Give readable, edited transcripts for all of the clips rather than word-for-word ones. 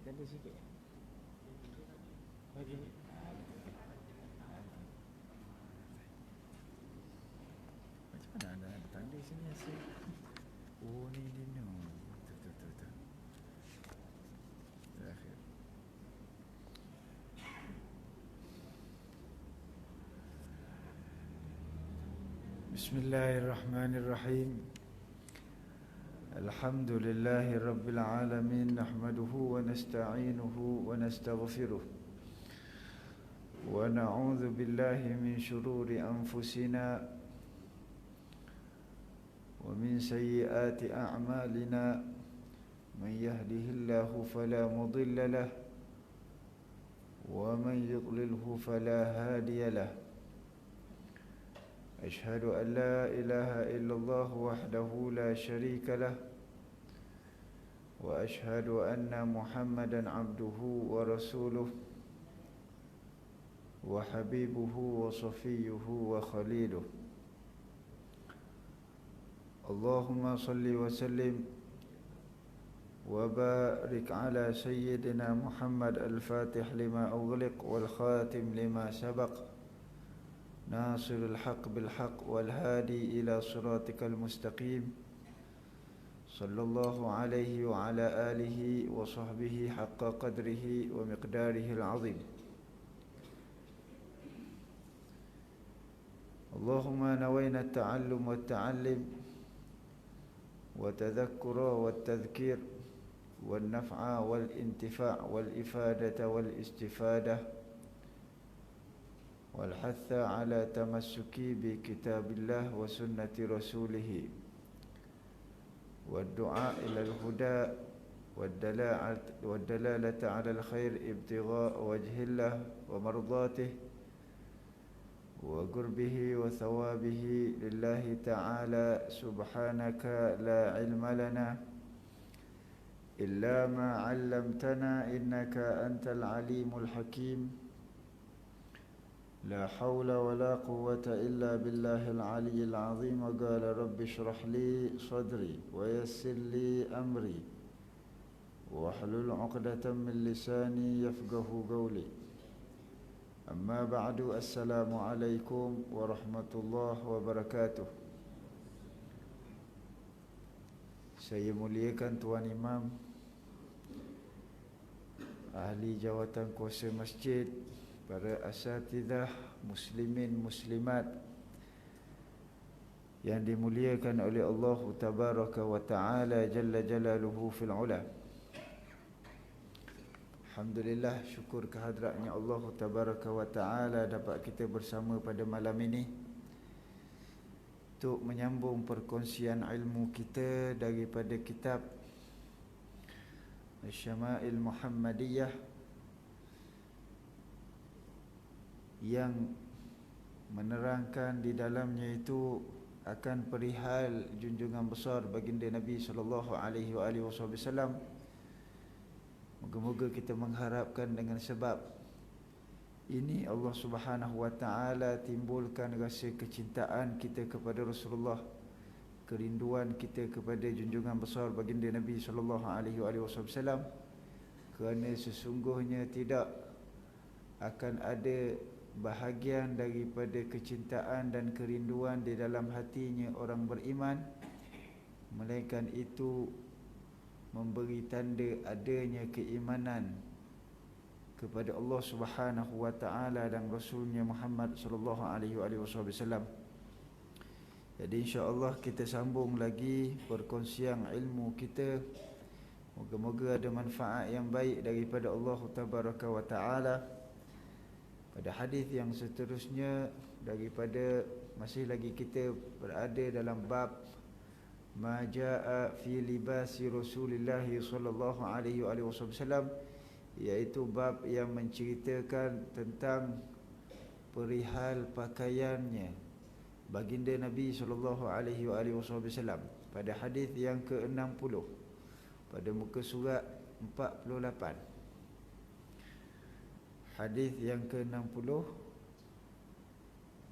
Tanda sikit bagi macam mana ada tanda sini asyik. Oh ni no. Tu. Terakhir. Bismillahirrahmanirrahim. Alhamdulillahi Rabbil Alamin. Nahmaduhu wa nasta'inuhu wa nastaghfiruh. Wa na'udhu billahi min syururi anfusina wa min sayyiati a'malina. Man yahdihillahu fala mudilla lah wa man yudlilhu fala hadiya lah. أشهد أن لا إله إلا الله وحده لا شريك له وأشهد أن محمدا عبده ورسوله وحبيبه وصفيه وخليله. اللهم صل وسلم وبارك على سيدنا محمد الفاتح لما أغلق والخاتم لما سبق ناصر الحق بالحق والهادي إلى صراطك المستقيم. صلى الله عليه وعلى آله وصحبه حق قدره ومقداره العظيم. اللهم نوينا التعلم والتعلم وتذكر والتذكير والنفع والانتفاع والإفادة والاستفادة والحث على تمسك بكتاب الله وسنة رسوله والدعاء إلى الهدى والدلالة على الخير ابتغاء وجه الله ومرضاته وقربه وثوابه لله تعالى. سبحانك لا علم لنا إلا ما علمتنا إنك أنت العليم الحكيم. لا حول ولا قوة إلا بالله العلي العظيم. وقال رب اشرح لي صدري ويسر لي أمري واحلل عقدة من لساني يفقه قولي. أما بعد. السلام عليكم ورحمة الله وبركاته. Saya muliakan Tuan Imam, ahli jawatan kuasa masjid, para asatidzah muslimin muslimat yang dimuliakan oleh Allah tabaraka wa ta'ala jalla jalaluhu fil ula. Alhamdulillah, syukur kehadratnya Allah tabaraka wa ta'ala dapat kita bersama pada malam ini untuk menyambung perkongsian ilmu kita daripada kitab Asy-Syama'il Muhammadiyah yang menerangkan di dalamnya itu akan perihal junjungan besar baginda Nabi sallallahu alaihi wasallam. Moga-moga kita mengharapkan dengan sebab ini Allah Subhanahu wa taala timbulkan rasa kecintaan kita kepada Rasulullah, kerinduan kita kepada junjungan besar baginda Nabi sallallahu alaihi wasallam, kerana sesungguhnya tidak akan ada bahagian daripada kecintaan dan kerinduan di dalam hatinya orang beriman, melainkan itu memberi tanda adanya keimanan kepada Allah Subhanahu wa taala dan Rasulnya Muhammad sallallahu alaihi wasallam. Jadi insya-Allah kita sambung lagi perkongsian ilmu kita. Moga-moga ada manfaat yang baik daripada Allah tabaraka wa taala. Pada hadis yang seterusnya daripada, masih lagi kita berada dalam bab ma jaa fi libasi Rasulillah sallallahu alaihi wasallam, iaitu bab yang menceritakan tentang perihal pakaiannya baginda Nabi sallallahu alaihi wasallam. Pada hadis yang ke-60 pada muka surat 48. Hadis yang ke-60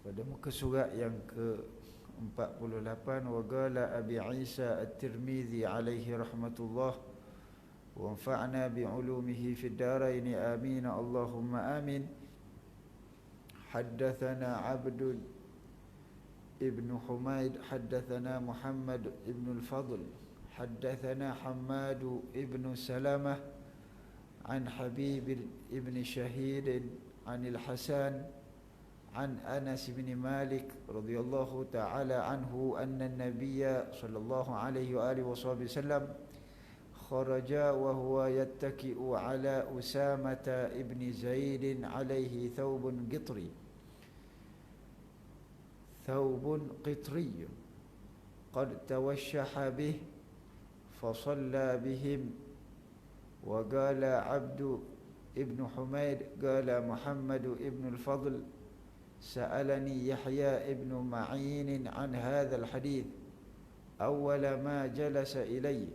pada muka surat yang ke-48. Wa qala Abi Isa At-Tirmizi alaihi rahmatullah وانفعنا بعلومه في الدارين آمين اللهم آمين. حدثنا عبد ابن حميد حدثنا محمد ابن الفضل حدثنا حماد ابن سلمة عن حبيب ابن شهيد عن الحسن عن أنس بن مالك رضي الله تعالى عنه أن النبي صلى الله عليه وآله وسلم خرج وهو يتكئ على أسامة ابن زيد عليه ثوب قطري قد توشح به فصلى بهم. وقال عبد ابن حميد قال محمد ابن الفضل سألني يحيى ابن معين عن هذا الحديث أول ما جلس إلي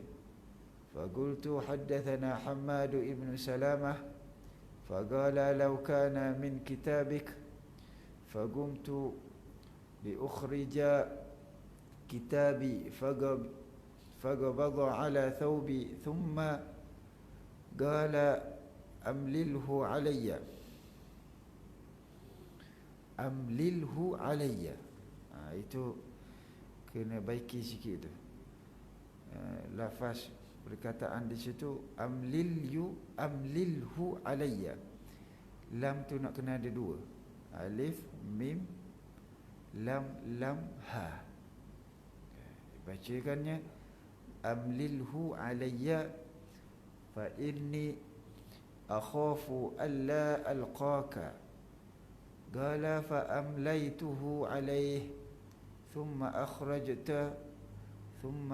فقلت حدثنا حماد ابن سلامة فقال لو كان من كتابك فقمت لأخرج كتابي فقبض على ثوبي ثم قال أملله علي. Itu kena baiki sikit tu. Lafaz perkataan di situ amlilhu alayya. Lam tu nak kena ada dua. Alif, mim, lam, ha. Bacakannya amlilhu alayya fa inni akhafu alla alqaka. Qala fa amlaytuhu alayhi thumma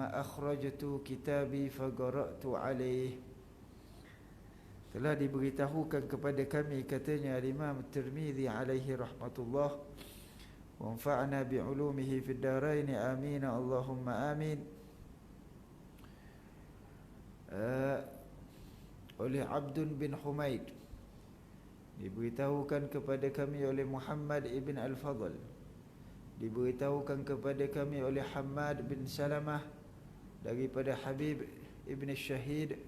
akhrajtu kitabi fa qara'tu alayhi. Telah diberitahukan kepada kami, katanya Imam Tirmizi alaihi rahmatullah, wa anfa'na bi 'ulumihi fid darain amin Allahumma amin. Oleh Abdun bin Humaid, diberitahukan kepada kami oleh Muhammad ibn al-Fadl, diberitahukan kepada kami oleh Hammad bin Salamah daripada Habib ibn Shahid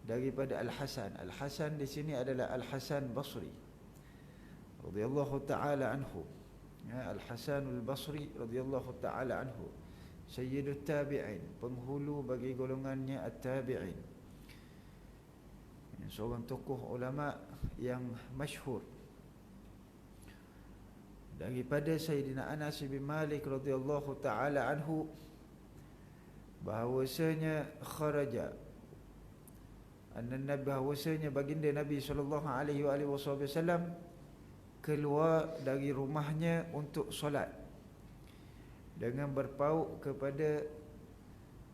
daripada Al-Hasan. Al-Hasan di sini adalah Al-Hasan Basri radhiyallahu taala anhu. Al-Hasan al-Basri radhiyallahu taala anhu, sayyidut tabi'in, penghulu bagi golongannya at-tabi'in, seorang tokoh ulama yang masyhur. Daripada Sayyidina Anas bin Malik radhiyallahu taala anhu bahawasanya kharaja anna bahawasanya baginda Nabi sallallahu alaihi wasallam keluar dari rumahnya untuk solat dengan berpaut kepada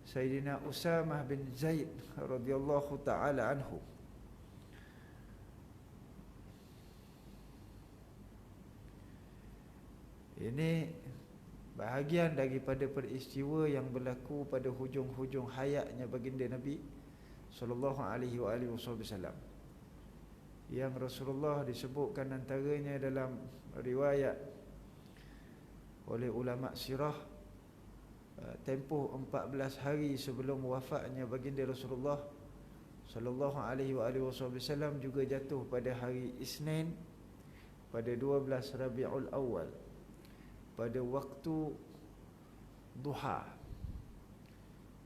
Sayyidina Usamah bin Zaid radhiyallahu taala anhu. Ini bahagian daripada peristiwa yang berlaku pada hujung-hujung hayatnya baginda Nabi sallallahu alaihi wasallam, yang Rasulullah disebutkan antaranya dalam riwayat oleh ulama sirah, tempoh 14 hari sebelum wafatnya baginda Rasulullah sallallahu alaihi wasallam juga jatuh pada hari Isnin pada 12 Rabiul Awal pada waktu duha.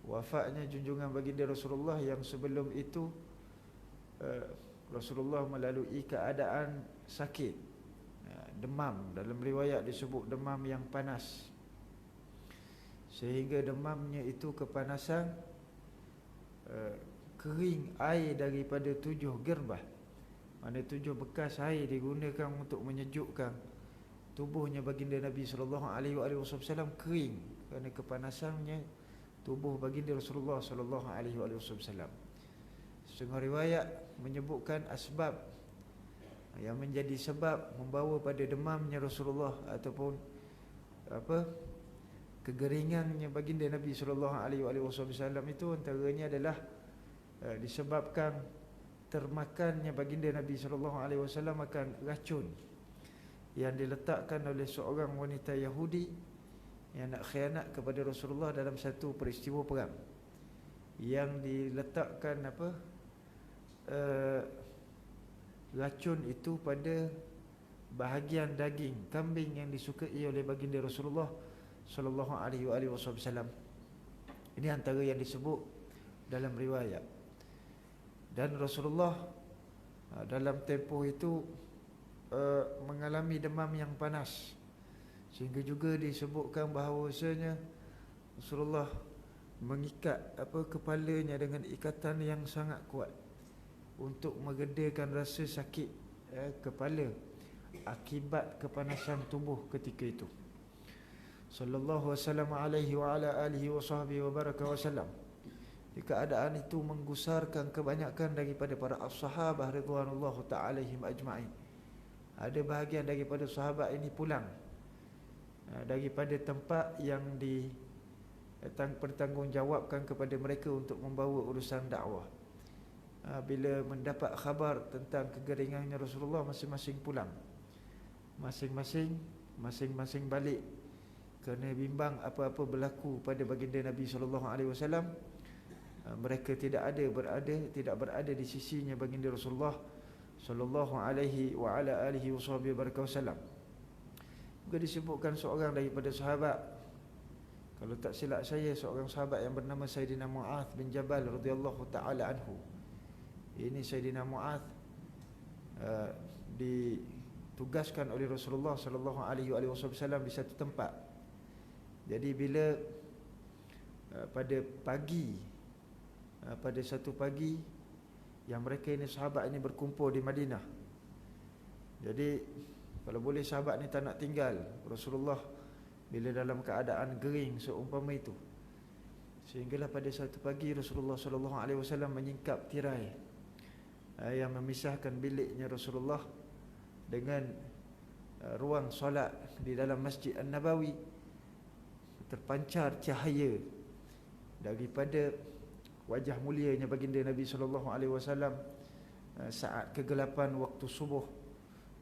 Wafatnya junjungan baginda Rasulullah yang sebelum itu Rasulullah melalui keadaan sakit, demam. Dalam riwayat disebut demam yang panas, sehingga demamnya itu kepanasan, kering air daripada 7 gerbah. Mana 7 bekas air digunakan untuk menyejukkan tubuhnya baginda Nabi sallallahu alaihi wasallam kering kerana kepanasannya tubuh baginda Rasulullah sallallahu alaihi wasallam. Setengah riwayat menyebutkan asbab yang menjadi sebab membawa pada demamnya Rasulullah ataupun kegeringannya baginda Nabi sallallahu alaihi wasallam itu antaranya adalah disebabkan termakannya baginda Nabi sallallahu alaihi wasallam makan racun yang diletakkan oleh seorang wanita Yahudi yang nak khianat kepada Rasulullah dalam satu peristiwa perang, yang diletakkan racun itu pada bahagian daging kambing yang disukai oleh baginda Rasulullah sallallahu alaihi wasallam. Ini antara yang disebut dalam riwayat. Dan Rasulullah dalam tempoh itu mengalami demam yang panas, sehingga juga disebutkan bahawasanya Rasulullah mengikat kepalanya dengan ikatan yang sangat kuat untuk meredakan rasa sakit kepala akibat kepanasan tubuh ketika itu. Sallallahu wasallam alaihi wa ala alihi wa sahbihi wa baraka wasallam. Di keadaan itu menggusarkan kebanyakan daripada para as-sahabah ridwanullahu ta'ala alaihim ajma'in. Ada bahagian daripada sahabat ini pulang daripada tempat yang dipertanggungjawabkan kepada mereka untuk membawa urusan dakwah. Bila mendapat khabar tentang kegeringannya Rasulullah, masing-masing pulang, masing-masing balik, kerana bimbang apa-apa berlaku pada baginda Nabi SAW. Mereka tidak berada di sisinya baginda Rasulullah sallallahu alaihi wa ala alihi wasallam. Juga disebutkan seorang daripada sahabat, kalau tak silap saya, seorang sahabat yang bernama Sayyidina Mu'adz bin Jabal radhiyallahu taala anhu. Ini Sayyidina Mu'adz ditugaskan oleh Rasulullah sallallahu alaihi wasallam di satu tempat. Jadi bila pada satu pagi yang mereka ini, sahabat ini berkumpul di Madinah. Jadi kalau boleh sahabat ni tak nak tinggal Rasulullah bila dalam keadaan gering seumpama itu. Sehinggalah pada satu pagi Rasulullah sallallahu alaihi wasallam menyingkap tirai yang memisahkan biliknya Rasulullah dengan ruang solat di dalam Masjid An-Nabawi. Terpancar cahaya daripada wajah mulianya baginda Nabi sallallahu alaihi wasallam saat kegelapan waktu subuh,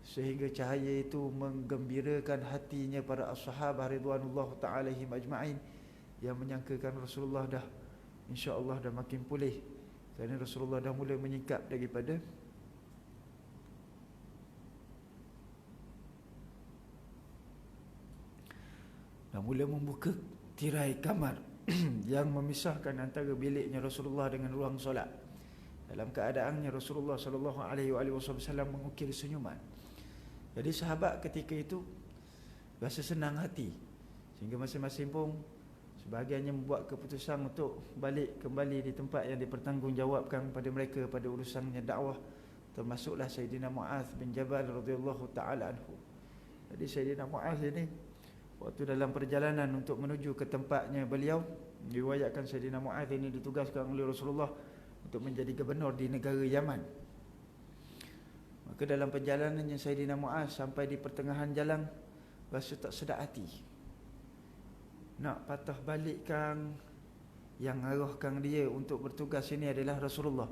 sehingga cahaya itu menggembirakan hatinya para as-sahabah ridwanullahu ta'ala alaihim ajma'in, yang menyangkakan Rasulullah dah insya-Allah dah makin pulih, kerana Rasulullah dah mula menyingkap daripada mula membuka tirai kamar yang memisahkan antara biliknya Rasulullah dengan ruang solat. Dalam keadaannya Rasulullah sallallahu alaihi wasallam mengukir senyuman. Jadi sahabat ketika itu rasa senang hati, sehingga masing-masing pun sebahagiannya membuat keputusan untuk balik kembali di tempat yang dipertanggungjawabkan pada mereka pada urusannya dakwah, termasuklah Sayyidina Mu'adz bin Jabal radhiyallahu taala anhu. Jadi Sayyidina Mu'adz ini waktu dalam perjalanan untuk menuju ke tempatnya beliau, diriwayatkan Sayyidina Mu'adz ini ditugaskan oleh Rasulullah untuk menjadi gubernur di negara Yaman. Maka dalam perjalanannya Sayyidina Mu'adz sampai di pertengahan jalan, rasa tak sedap hati, nak patah balikkan yang arahkan dia untuk bertugas ini adalah Rasulullah.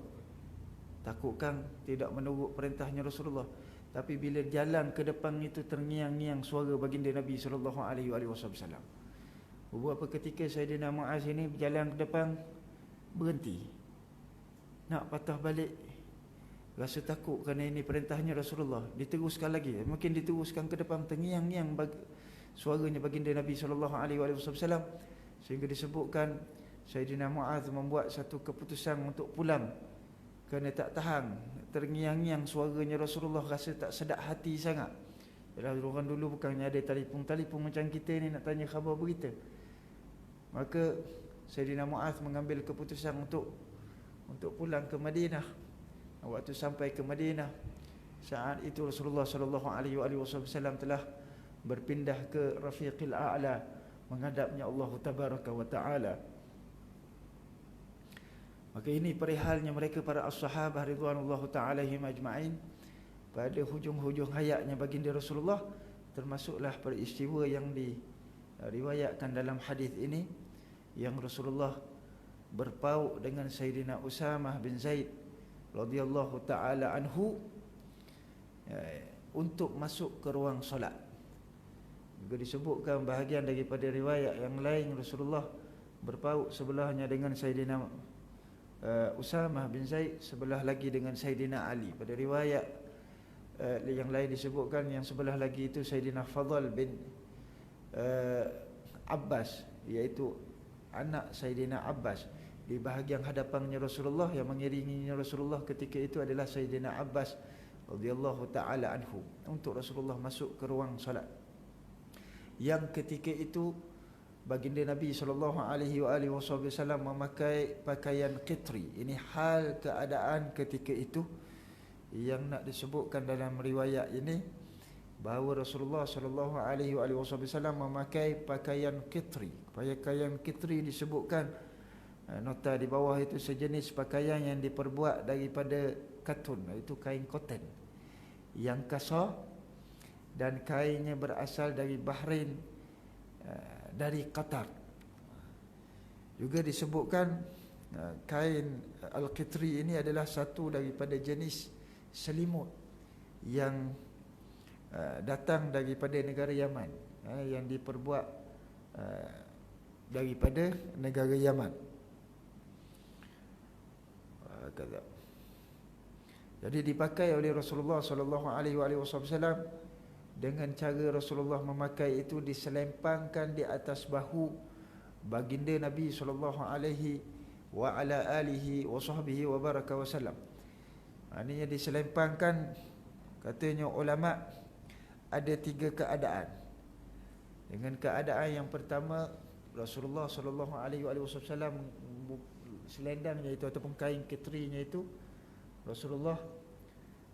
Takutkan tidak menurut perintahnya Rasulullah. Tapi bila jalan ke depan itu terngiang-ngiang suara baginda Nabi sallallahu alaihi wasallam. Beberapa ketika Sayyidina Mu'adz ini berjalan ke depan, berhenti, nak patah balik, rasa takut kerana ini perintahnya Rasulullah. Diteruskan lagi, mungkin diteruskan ke depan, terngiang-ngiang suaranya baginda Nabi sallallahu alaihi wasallam, sehingga disebutkan Sayyidina Mu'adz membuat satu keputusan untuk pulang kerana tak tahan terngiang-ngiang suaranya Rasulullah, rasa tak sedap hati sangat. Yalah, orang dulu bukannya ada telefon macam kita ni nak tanya khabar berita. Maka Sayyidina Mu'adz mengambil keputusan untuk pulang ke Madinah. Waktu sampai ke Madinah, saat itu Rasulullah sallallahu alaihi wasallam telah berpindah ke Rafiqil A'la, menghadapnya Allah tabaraka wa taala. Maka ini perihalnya mereka para as-sahabah ridwanullahu ta'ala alaihim ajma'in pada hujung-hujung hayatnya baginda Rasulullah. Termasuklah peristiwa yang diriwayatkan dalam hadis ini, yang Rasulullah berpaut dengan Sayyidina Usamah bin Zaid radhiyallahu ta'ala anhu untuk masuk ke ruang solat. Juga disebutkan bahagian daripada riwayat yang lain, Rasulullah berpaut sebelahnya dengan Sayyidina Usamah bin Zaid, sebelah lagi dengan Sayyidina Ali. Pada riwayat yang lain disebutkan yang sebelah lagi itu Sayyidina Fadl bin Abbas, iaitu anak Sayyidina Abbas. Di bahagian hadapannya Rasulullah, yang mengiringi Rasulullah ketika itu adalah Sayyidina Abbas radhiyallahu taala anhu, untuk Rasulullah masuk ke ruang solat. Yang ketika itu baginda Nabi SAW memakai pakaian qitri. Ini hal keadaan ketika itu yang nak disebutkan dalam riwayat ini, bahawa Rasulullah SAW memakai pakaian qitri. Pakaian qitri disebutkan nota di bawah itu sejenis pakaian yang diperbuat daripada katun, iaitu kain koton yang kasar, dan kainnya berasal dari Bahrain, dari Qatar. Juga disebutkan kain al-qitri ini adalah satu daripada jenis selimut yang datang daripada negara Yaman, yang diperbuat daripada negara Yaman. Jadi dipakai oleh Rasulullah SAW. Dengan cara Rasulullah memakai itu, diselempangkan di atas bahu baginda Nabi sallallahu alaihi wa ala alihi wa sahbihi wa baraka wasallam. Maknanya diselempangkan, katanya ulama, ada 3 keadaan. Dengan keadaan yang pertama, Rasulullah sallallahu alaihi wasallam selendangnya itu ataupun kain ketrinya itu Rasulullah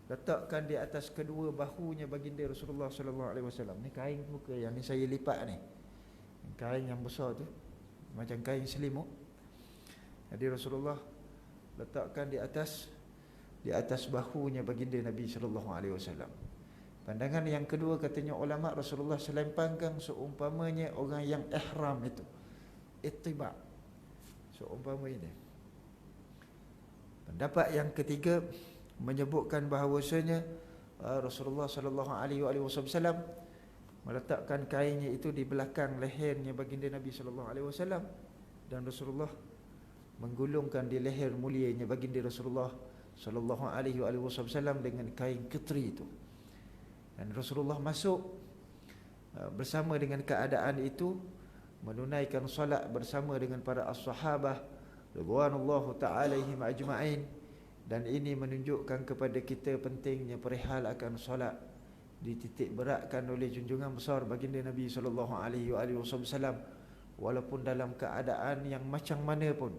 letakkan di atas kedua bahunya baginda Rasulullah sallallahu alaihi wasallam. Ni kain muka yang ni saya lipat ni. Kain yang besar tu macam kain selimut. Jadi Rasulullah letakkan di atas bahunya baginda Nabi sallallahu alaihi wasallam. Pandangan yang kedua, katanya ulama, Rasulullah selempangkan seumpamanya orang yang ihram itu. Ittiba. Seumpama ini. Pendapat yang ketiga menyebutkan bahawasanya Rasulullah sallallahu alaihi wasallam meletakkan kainnya itu di belakang lehernya baginda Nabi sallallahu alaihi wasallam, dan Rasulullah menggulungkan di leher mulianya baginda Rasulullah sallallahu alaihi wasallam dengan kain qitri itu. Dan Rasulullah masuk bersama dengan keadaan itu, menunaikan solat bersama dengan para as-sahabah radhiyallahu ta'ala alaihim ajma'in. Dan ini menunjukkan kepada kita pentingnya perihal akan solat dititik beratkan oleh junjungan besar baginda Nabi sallallahu alaihi wasallam, walaupun dalam keadaan yang macam mana pun,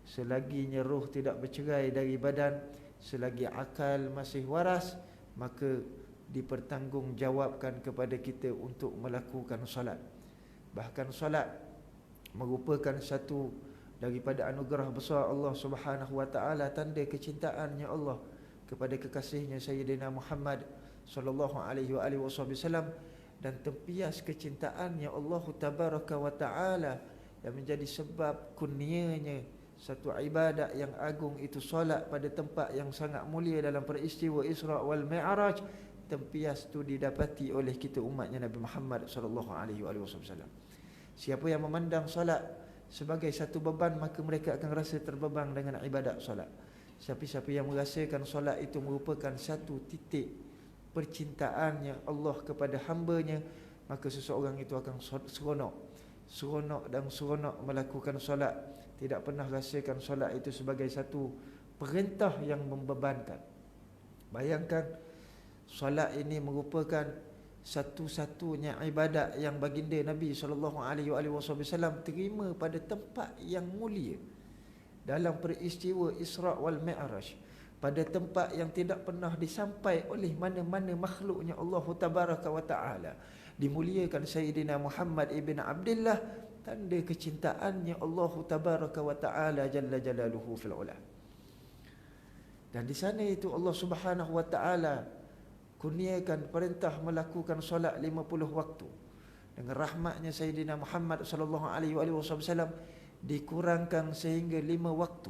selaginya roh tidak bercerai dari badan, selagi akal masih waras, maka dipertanggungjawabkan kepada kita untuk melakukan solat. Bahkan solat merupakan satu daripada anugerah besar Allah Subhanahu wa taala, tanda kecintaannya Allah kepada kekasihnya Sayyidina Muhammad sallallahu alaihi wasallam, dan tempias kecintaannya Allah tabaraka wa taala yang menjadi sebab kurnianya satu ibadat yang agung, itu solat pada tempat yang sangat mulia dalam peristiwa Isra wal Mi'raj. Tempias itu didapati oleh kita umatnya Nabi Muhammad sallallahu alaihi wasallam. Siapa yang memandang solat sebagai satu beban, maka mereka akan rasa terbebang dengan ibadat solat. Siapa-siapa yang merasakan solat itu merupakan satu titik percintaannya Allah kepada hambanya, maka seseorang itu akan seronok melakukan solat. Tidak pernah rasakan solat itu sebagai satu perintah yang membebankan. Bayangkan, solat ini merupakan satu-satunya ibadat yang baginda Nabi SAW terima pada tempat yang mulia dalam peristiwa Isra wal Mi'raj, pada tempat yang tidak pernah disampai oleh mana-mana makhluknya Allah tabaraka wa ta'ala. Dimuliakan Sayyidina Muhammad ibn Abdullah, tanda kecintaannya Allah tabaraka wa ta'ala jalla jalaluhu fil ula. Dan di sana itu Allah Subhanahu wa ta'ala kurniakan perintah melakukan solat 50 waktu. Dengan rahmatnya Sayyidina Muhammad sallallahu alaihi wasallam dikurangkan sehingga 5 waktu.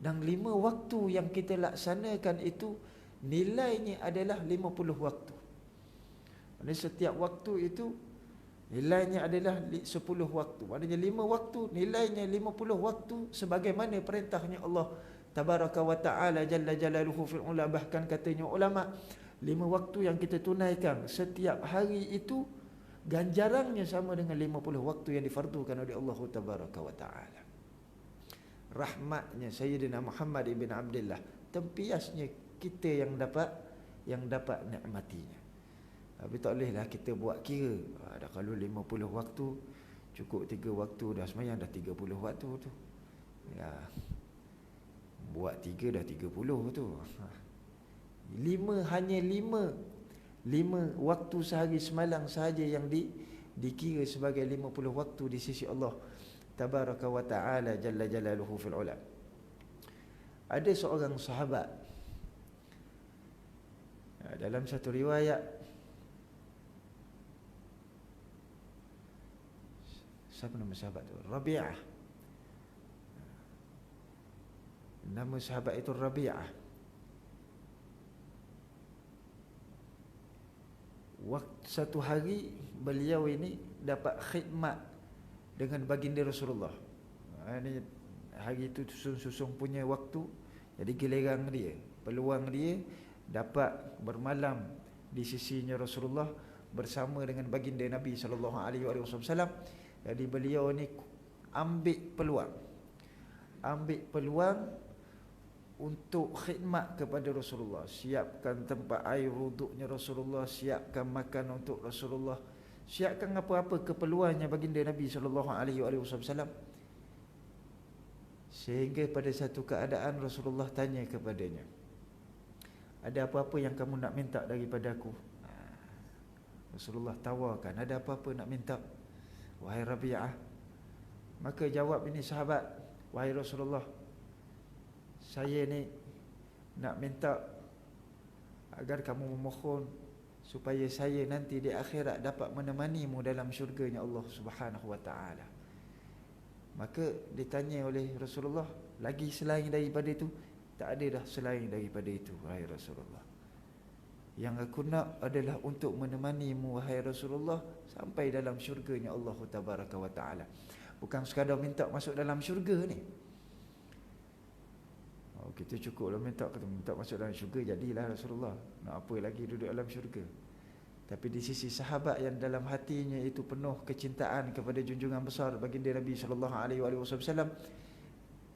Dan 5 waktu yang kita laksanakan itu nilainya adalah 50 waktu. Maksudnya setiap waktu itu nilainya adalah 10 waktu. Maknanya 5 waktu nilainya 50 waktu, sebagaimana perintahnya Allah tabaraka wa ta'ala jalla jalaluhu fil ula. Bahkan katanya ulama, 5 waktu yang kita tunaikan setiap hari itu ganjarannya sama dengan 50 waktu yang difardukan oleh Allah tabaraka wa ta'ala. Rahmatnya Sayyidina Muhammad ibn Abdullah, tempiasnya kita yang dapat nikmatinya. Tapi tak bolehlah kita buat kira. Dah kalau 50 waktu, cukup 3 waktu dah semayang, dah 30 waktu tu. Ya, buat 3 dah 30 tu. 5 waktu sehari semalam sahaja yang dikira sebagai 50 waktu di sisi Allah tabaraka wa ta'ala jalla jalaluhu fil ula. Ada seorang sahabat, dalam satu riwayat, siapa nama sahabat tu? Rabi'ah. Nama sahabat itu Rabi'ah. Satu hari beliau ini dapat khidmat dengan baginda Rasulullah. Ini hari itu susung-susung punya waktu. Jadi giliran dia, peluang dia dapat bermalam di sisinya Rasulullah bersama dengan baginda Nabi sallallahu alaihi wasallam. Jadi beliau ni ambil peluang untuk khidmat kepada Rasulullah. Siapkan tempat air wuduknya Rasulullah, siapkan makan untuk Rasulullah, siapkan apa-apa keperluannya baginda Nabi sallallahu alaihi wasallam. Sehingga pada satu keadaan Rasulullah tanya kepadanya, ada apa-apa yang kamu nak minta daripada aku? Rasulullah tawarkan, ada apa-apa nak minta, wahai Rabi'ah? Maka jawab ini sahabat, wahai Rasulullah, saya ni nak minta agar kamu memohon supaya saya nanti di akhirat dapat menemanimu dalam syurganya Allah Subhanahu wa ta'ala. Maka ditanya oleh Rasulullah, lagi selain daripada itu? Tak ada dah selain daripada itu, wahai Rasulullah. Yang aku nak adalah untuk menemanimu, wahai Rasulullah, sampai dalam syurganya Allah tabaraka wa ta'ala. Bukan sekadar minta masuk dalam syurga ni. Kita cukuplah minta masuk dalam syurga, jadilah Rasulullah. Nak apa lagi duduk dalam syurga? Tapi di sisi sahabat yang dalam hatinya itu penuh kecintaan kepada junjungan besar baginda Nabi sallallahu alaihi wasallam,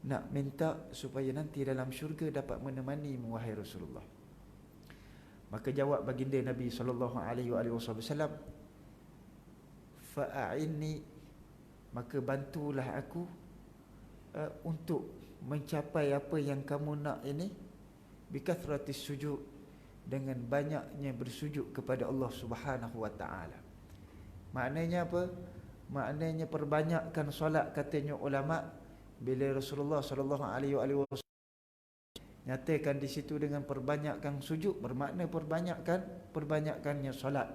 nak minta supaya nanti dalam syurga dapat menemanimu, wahai Rasulullah. Maka jawab baginda Nabi sallallahu alaihi wasallam, fa'inni, maka bantulah aku untuk mencapai apa yang kamu nak ini, bikathratis sujud, dengan banyaknya bersujud kepada Allah Subhanahu wa ta'ala. Maknanya apa? Maknanya perbanyakkan solat, katanya ulama. Bila Rasulullah sallallahu alaihi wasallam nyatakan di situ dengan perbanyakkan sujud, bermakna perbanyakkannya solat.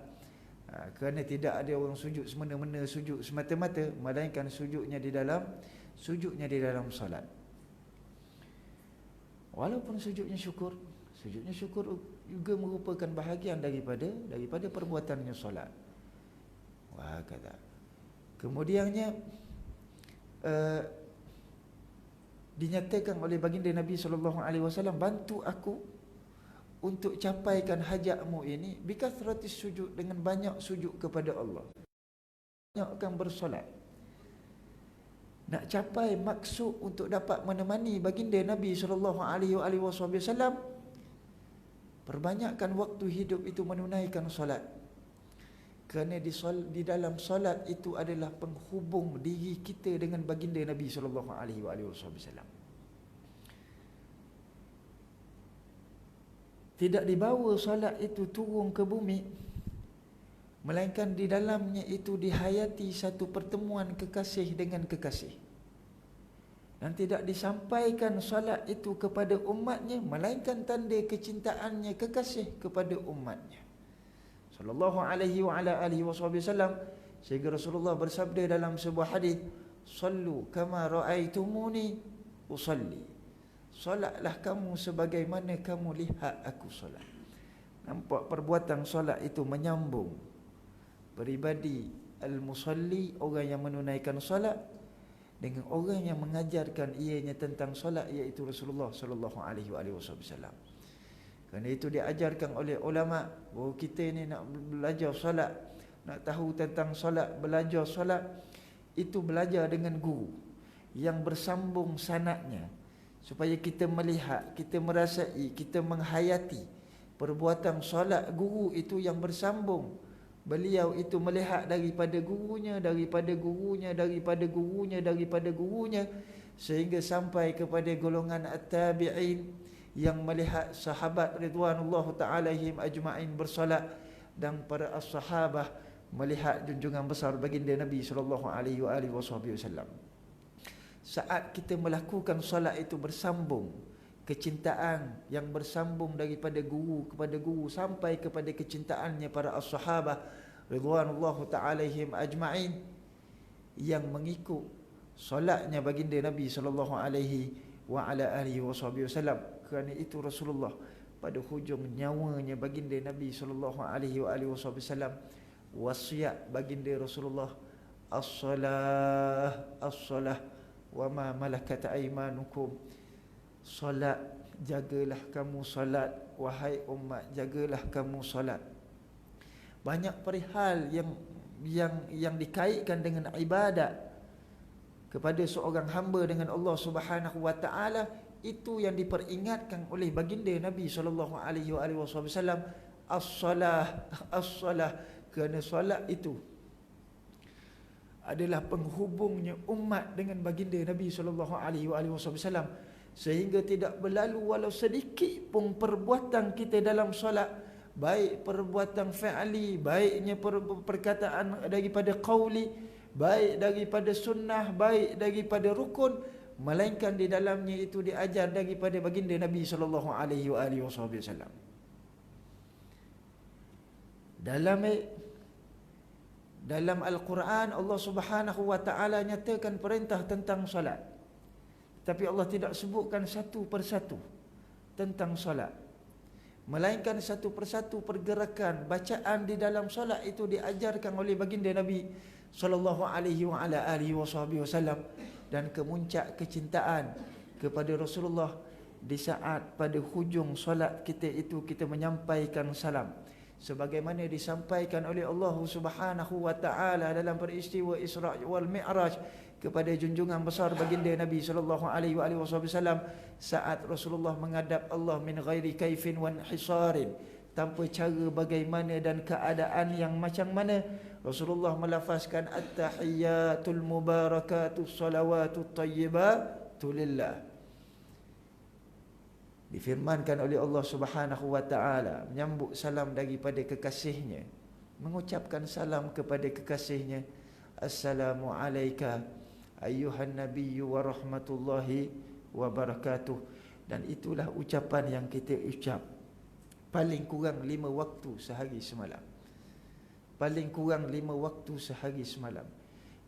Kerana tidak ada orang sujud semena-mena, sujud semata-mata, melainkan sujudnya di dalam solat. Walaupun sujudnya syukur juga merupakan bahagian daripada perbuatannya solat. Wah, kata. Kemudiannya dinyatakan oleh baginda Nabi sallallahu alaihi wasallam, bantu aku untuk capaikan hajatmu ini bikathratis sujud, dengan banyak sujud kepada Allah, banyakkan bersolat. Nak capai maksud untuk dapat menemani baginda Nabi sallallahu alaihi wasallam, perbanyakkan waktu hidup itu menunaikan solat. Kerana di dalam solat itu adalah penghubung diri kita dengan baginda Nabi sallallahu alaihi wasallam. Tidak dibawa solat itu turun ke bumi, melainkan di dalamnya itu dihayati satu pertemuan kekasih dengan kekasih. Dan tidak disampaikan solat itu kepada umatnya, melainkan tanda kecintaannya kekasih kepada umatnya sallallahu alaihi wasallam. Sehingga Rasulullah bersabda dalam sebuah hadis, sallu kama raaitumuni usalli, solatlah kamu sebagaimana kamu lihat aku solat. Nampak perbuatan solat itu menyambung peribadi al-musalli, orang yang menunaikan solat, dengan orang yang mengajarkan ianya tentang solat, iaitu Rasulullah sallallahu alaihi wasallam. Kerana itu diajarkan oleh ulama bahawa kita ni nak belajar solat, nak tahu tentang solat, belajar solat, itu belajar dengan guru yang bersambung sanadnya, supaya kita melihat, kita merasai, kita menghayati perbuatan solat guru itu yang bersambung. Beliau itu melihat daripada gurunya, daripada gurunya, daripada gurunya, daripada gurunya, sehingga sampai kepada golongan at-tabi'in yang melihat sahabat ridwanullah ta'alaihim ajma'in bersolat, dan para as-sahabah melihat junjungan besar baginda Nabi sallallahu alaihi wasallam. Saat kita melakukan solat itu bersambung, kecintaan yang bersambung daripada guru kepada guru sampai kepada kecintaannya para as-sahabah ridwanullah ta'alaihim ajma'in yang mengikut solatnya baginda Nabi sallallahu alaihi wasallam. Kerana itu Rasulullah pada hujung nyawanya baginda Nabi sallallahu alaihi wasallam wasiat baginda Rasulullah, as-salah as-salah wa ma malakat aymanukum. Solat, jagalah kamu solat, wahai umat, jagalah kamu solat. Banyak perihal yang dikaitkan dengan ibadat kepada seorang hamba dengan Allah Subhanahu wa taala, itu yang diperingatkan oleh baginda Nabi sallallahu alaihi wasallam, as-salah as-salah. Kerana solat itu adalah penghubungnya umat dengan baginda Nabi sallallahu alaihi wasallam, sehingga tidak berlalu walau sedikit pun perbuatan kita dalam solat, baik perbuatan fi'li, baiknya perkataan daripada qauli, baik daripada sunnah, baik daripada rukun, melainkan di dalamnya itu diajar daripada baginda Nabi sallallahu alaihi wasallam. Dalam Al-Quran Allah Subhanahu wa taala nyatakan perintah tentang solat, tapi Allah tidak sebutkan satu persatu tentang solat, melainkan satu persatu pergerakan bacaan di dalam solat itu diajarkan oleh baginda Nabi sallallahu alaihi wasallam. Dan kemuncak kecintaan kepada Rasulullah di saat pada hujung solat kita itu kita menyampaikan salam, sebagaimana disampaikan oleh Allah Subhanahu wa taala dalam peristiwa Isra' wal Mi'raj kepada junjungan besar baginda Nabi sallallahu alaihi wasallam, saat Rasulullah menghadap Allah min ghairi kaifin wan hisarin, tanpa cara bagaimana dan keadaan yang macam mana, Rasulullah melafazkan at-tahiyyatul mubarakatus salawatut tayyibatu lillah. Difirmankan oleh Allah Subhanahu wa taala menyambut salam daripada kekasihnya, mengucapkan salam kepada kekasihnya, assalamu alayka ayyuhan nabiyyu wa rahmatullahi wa barakatuh. Dan itulah ucapan yang kita ucap paling kurang 5 waktu sehari semalam. Paling kurang 5 waktu sehari semalam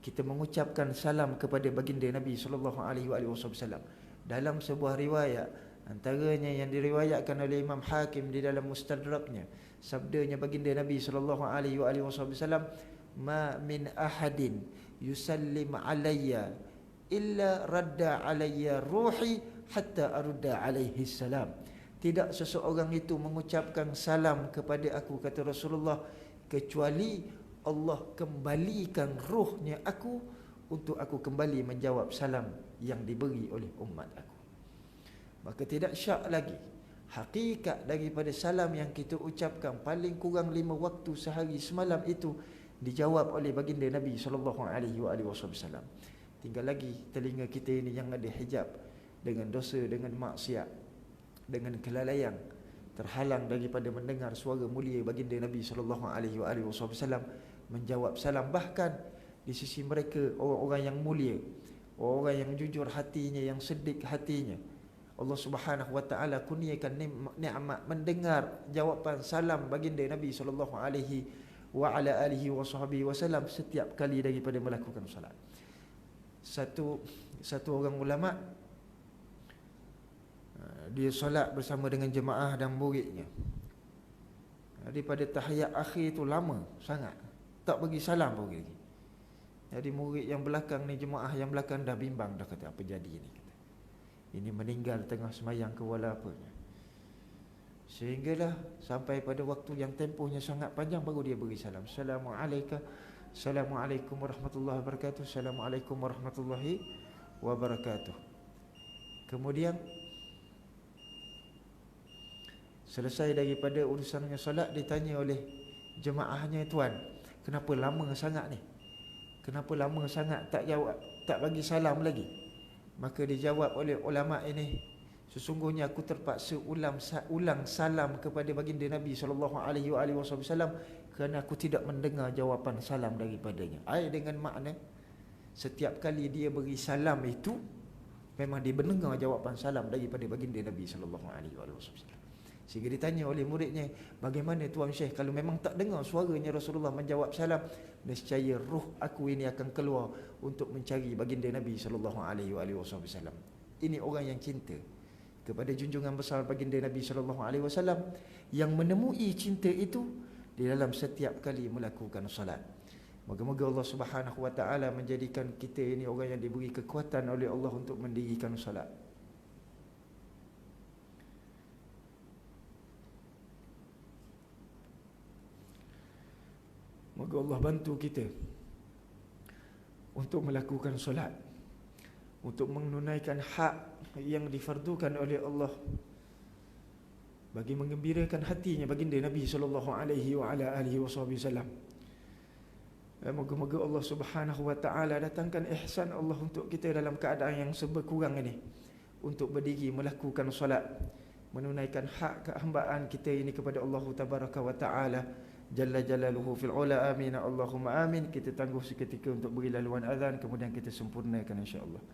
kita mengucapkan salam kepada baginda Nabi sallallahu alaihi wasallam. Dalam sebuah riwayat, antaranya yang diriwayatkan oleh Imam Hakim di dalam Mustadraknya, sabdanya baginda Nabi sallallahu alaihi wasallam, ma min ahadin yusallim alayya illa radda alayya ruhi hatta arudda alaihi salam. Tidak seseorang itu mengucapkan salam kepada aku, kata Rasulullah, kecuali Allah kembalikan ruhnya aku untuk aku kembali menjawab salam yang diberi oleh umat aku. Maka tidak syak lagi, hakikat daripada salam yang kita ucapkan paling kurang 5 waktu sehari semalam itu dijawab oleh baginda Nabi sallallahu alaihi wasallam. Tinggal lagi telinga kita ini yang ada hijab dengan dosa, dengan maksiat, dengan kelalaian, terhalang daripada mendengar suara mulia baginda Nabi sallallahu alaihi wasallam menjawab salam. Bahkan di sisi mereka orang-orang yang mulia, orang yang jujur hatinya, yang sedik hatinya, Allah Subhanahu wa taala kurniakan nikmat mendengar jawapan salam baginda Nabi sallallahu alaihi wasallam setiap kali daripada melakukan solat. Satu orang ulama, dia solat bersama dengan jemaah dan muridnya. Daripada tahiyat akhir tu lama sangat, tak bagi salam pun lagi. Jadi murid yang belakang ni, jemaah yang belakang dah bimbang dah, kata apa jadi ni, kata. Ini meninggal tengah semayang ke wala apanya. Sehinggalah sampai pada waktu yang tempohnya sangat panjang baru dia beri salam. Assalamualaikum, Assalamualaikum warahmatullahi wabarakatuh, Assalamualaikum warahmatullahi wabarakatuh. Kemudian selesai daripada urusannya solat, ditanya oleh jemaahnya, tuan, kenapa lama sangat ni? Kenapa lama sangat tak jawab, tak bagi salam lagi? Maka dijawab oleh ulama ini, sesungguhnya aku terpaksa ulang salam kepada baginda Nabi SAW kerana aku tidak mendengar jawapan salam daripadanya. Dengan makna setiap kali dia beri salam itu memang dia mendengar jawapan salam daripada baginda Nabi SAW. Sehingga ditanya oleh muridnya, bagaimana Tuan Syekh kalau memang tak dengar suaranya Rasulullah menjawab salam? Nescaya roh aku ini akan keluar untuk mencari baginda Nabi SAW. Ini orang yang cinta kepada junjungan besar baginda Nabi SAW, yang menemui cinta itu di dalam setiap kali melakukan salat. Moga-moga Allah Subhanahu Wa Taala menjadikan kita ini orang yang diberi kekuatan oleh Allah untuk mendirikan salat. Moga Allah bantu kita untuk melakukan solat, untuk menunaikan hak yang difardukan oleh Allah bagi menggembirakan hatinya baginda Nabi SAW. Moga-moga Allah Subhanahu Wa Taala datangkan ihsan Allah untuk kita dalam keadaan yang serba kurang ini, untuk berdiri melakukan solat, menunaikan hak kehambaan kita ini kepada Allah Tabaraka wa Taala Jalla Jalaluhu fil ula. Amin, Allahumma amin. Kita tangguh seketika untuk beri laluan azan, kemudian kita sempurnakan insya-Allah.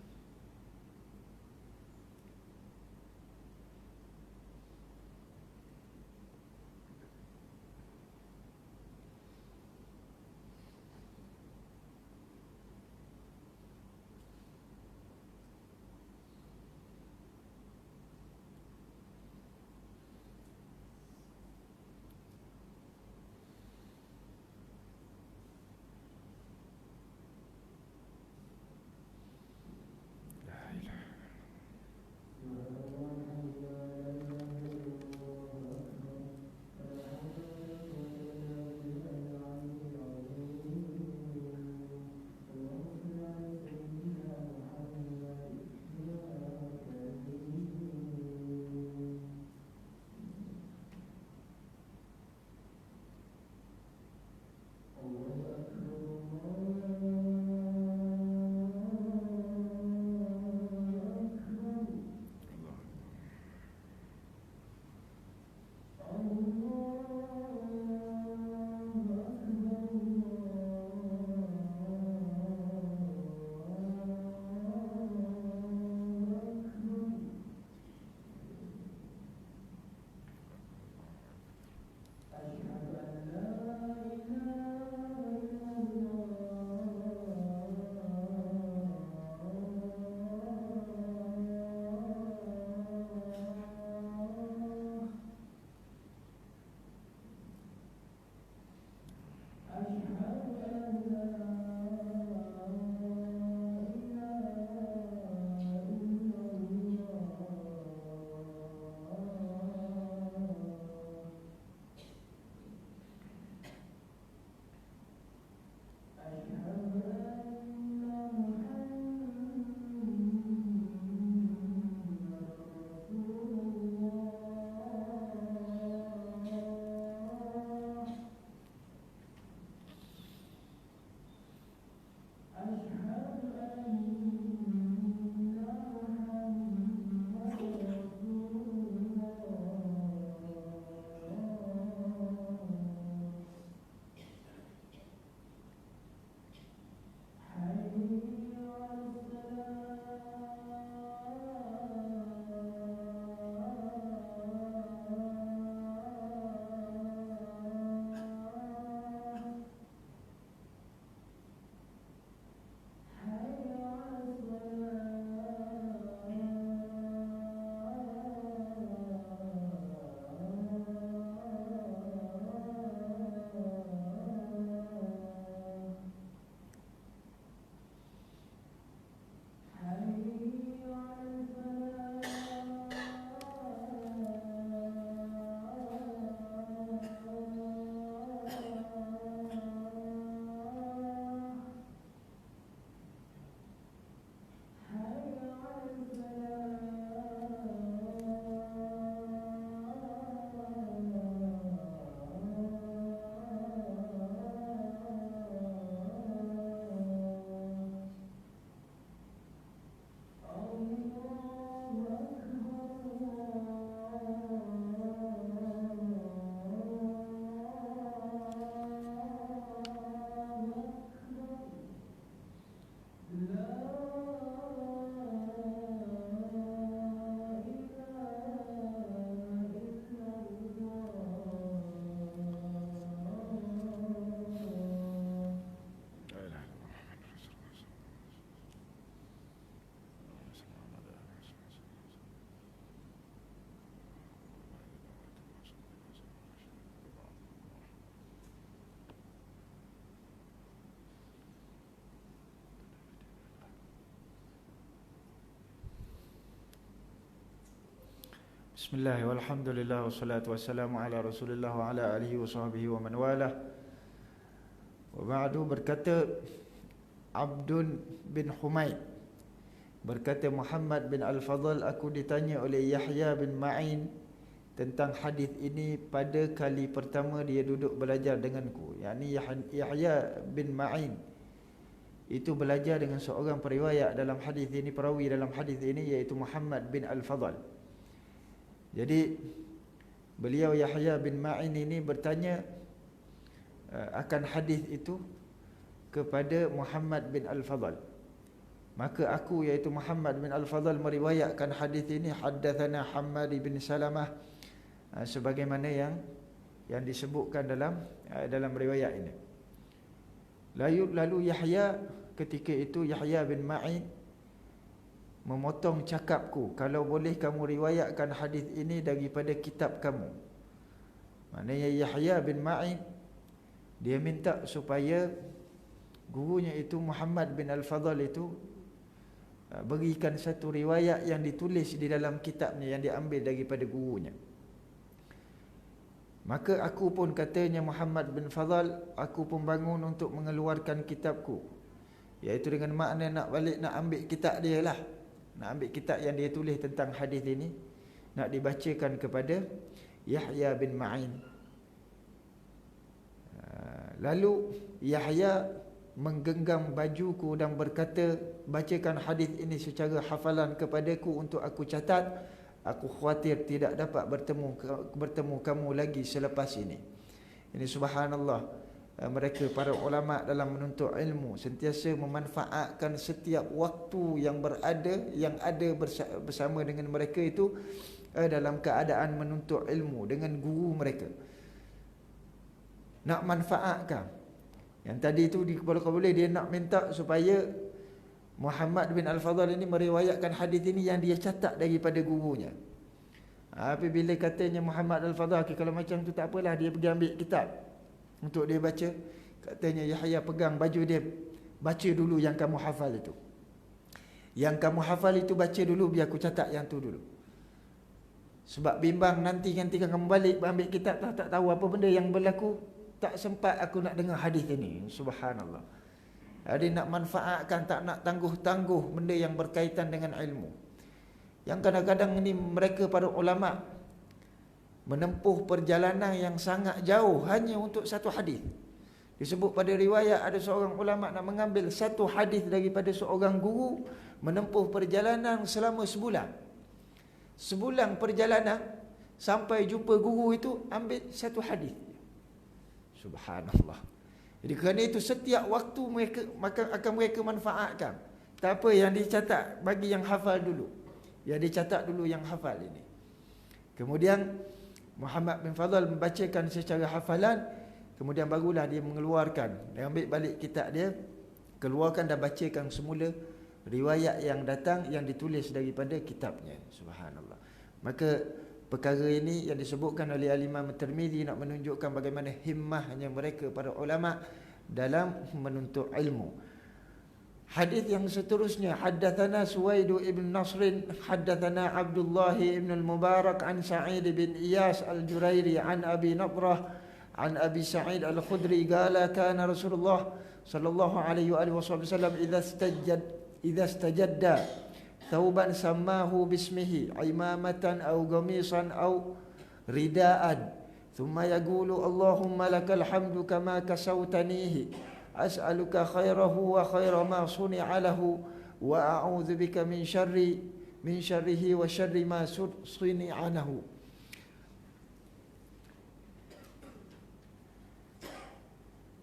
Bismillah, walhamdulillah, wassalatu wassalamu ala Rasulillah wa ala alihi wa sahbihi wa man walah. Wa ba'du, berkata Abdun bin Humaid, berkata Muhammad bin Al-Fadl, aku ditanya oleh Yahya bin Ma'in tentang hadis ini pada kali pertama dia duduk belajar denganku. Yakni Yahya bin Ma'in itu belajar dengan seorang periwayat dalam hadis ini, perawi dalam hadis ini, iaitu Muhammad bin Al-Fadl. Jadi beliau Yahya bin Ma'in ini bertanya akan hadis itu kepada Muhammad bin Al-Fadl. Maka aku, iaitu Muhammad bin Al-Fadl, meriwayatkan hadis ini, haddatsana Hammad bin Salamah, sebagaimana yang disebutkan dalam riwayat ini. Lalu Yahya, ketika itu Yahya bin Ma'in memotong cakapku, kalau boleh kamu riwayatkan hadis ini daripada kitab kamu. Maknanya Yahya bin Ma'in dia minta supaya gurunya itu Muhammad bin Al-Fadl itu berikan satu riwayat yang ditulis di dalam kitabnya, yang diambil daripada gurunya. Maka aku pun, katanya Muhammad bin Fadl, aku pun bangun untuk mengeluarkan kitabku, iaitu dengan makna nak balik, nak ambil kitab dia lah, nak ambil kitab yang dia tulis tentang hadis ini, nak dibacakan kepada Yahya bin Ma'in. Lalu Yahya menggenggam bajuku dan berkata, bacakan hadis ini secara hafalan kepadaku untuk aku catat. Aku khawatir tidak dapat bertemu kamu lagi selepas ini. Ini subhanallah, mereka para ulama dalam menuntut ilmu sentiasa memanfaatkan setiap waktu yang ada bersama dengan mereka itu dalam keadaan menuntut ilmu dengan guru mereka. Nak manfaatkan. Yang tadi itu boleh dia nak minta supaya Muhammad bin Al-Fadl ini meriwayatkan hadis ini yang dia catat daripada gurunya. Apabila katanya Muhammad Al-Fadl, kalau macam tu tak apalah, dia pergi ambil kitab untuk dia baca. Katanya Yahya, pegang baju dia, baca dulu yang kamu hafal itu. Yang kamu hafal itu baca dulu, biar aku catat yang tu dulu. Sebab bimbang nanti kamu balik ambil kitab tak tahu apa benda yang berlaku, tak sempat aku nak dengar hadis ini. Subhanallah. Dia nak manfaatkan, tak nak tangguh-tangguh benda yang berkaitan dengan ilmu. Yang kadang-kadang ini mereka para ulama menempuh perjalanan yang sangat jauh hanya untuk satu hadis. Disebut pada riwayat ada seorang ulama nak mengambil satu hadis daripada seorang guru, menempuh perjalanan selama sebulan. Sebulan perjalanan sampai jumpa guru itu, ambil satu hadis. Subhanallah. Jadi kerana itu setiap waktu mereka akan manfaatkan. Tak apa yang dicatat, bagi yang hafal dulu. Yang dicatat dulu yang hafal ini. Kemudian Muhammad bin Fadl membacakan secara hafalan, kemudian barulah dia mengeluarkan, dia ambil balik kitab dia, keluarkan dan bacakan semula riwayat yang datang, yang ditulis daripada kitabnya. Subhanallah. Maka perkara ini yang disebutkan oleh Al-Imam Tirmizi nak menunjukkan bagaimana himmahnya mereka para ulama dalam menuntut ilmu. Hadis yang seterusnya, haddatsana Suwaid ibn Nasr, haddatsana Abdullah ibn al-Mubarak an Sa'id bin Iyas al-Jurairi an Abi Nadrah an Abi Sa'id al-Khudri qala kana Rasulullah sallallahu alaihi wasallam idza istajadda thawban sammahu bismihi imamatan aw qamisan aw ridaan thumma yaqulu Allahumma lakal hamdu kama kasawtanihi as'aluka khairahu wa khaira ma suni'a lahu wa a'udzu bika min syarrihi wa syarri ma suni'a lahu.